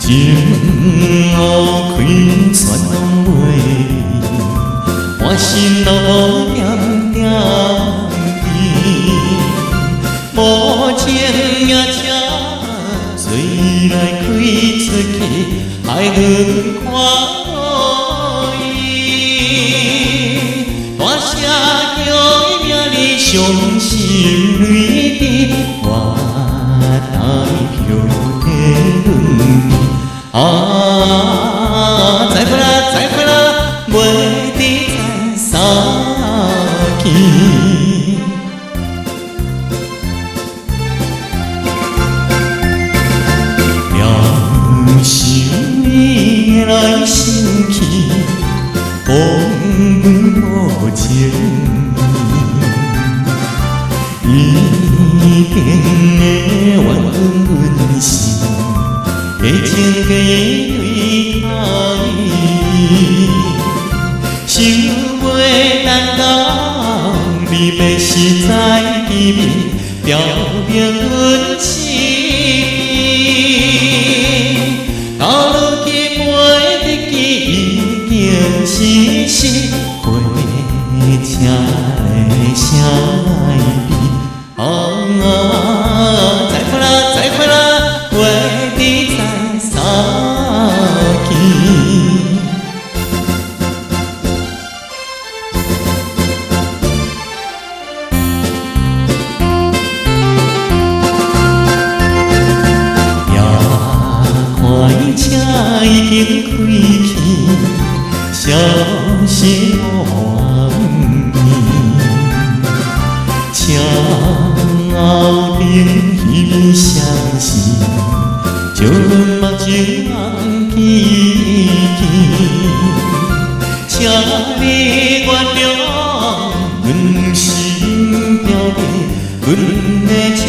情路开全拢袂变，满心路点点甜。无情也请水来开出去，爱阮看伊。大声叫伊名字伤心泪滴，我台票地轮转。再会啦，再会啦，袂知在啥去。了想你来生气，讲阮无情意，一定会怨恨阮心。假情假意对伊，想袂当你要实在见面，表明阮心意。到如今袂得记，已经是失过车的声变。再会啦，再会啦，袂知在啥去。车已经开去，消息我不眠。车后边彼边相思，借阮目睭红记记。请你原谅阮心中的阮的情。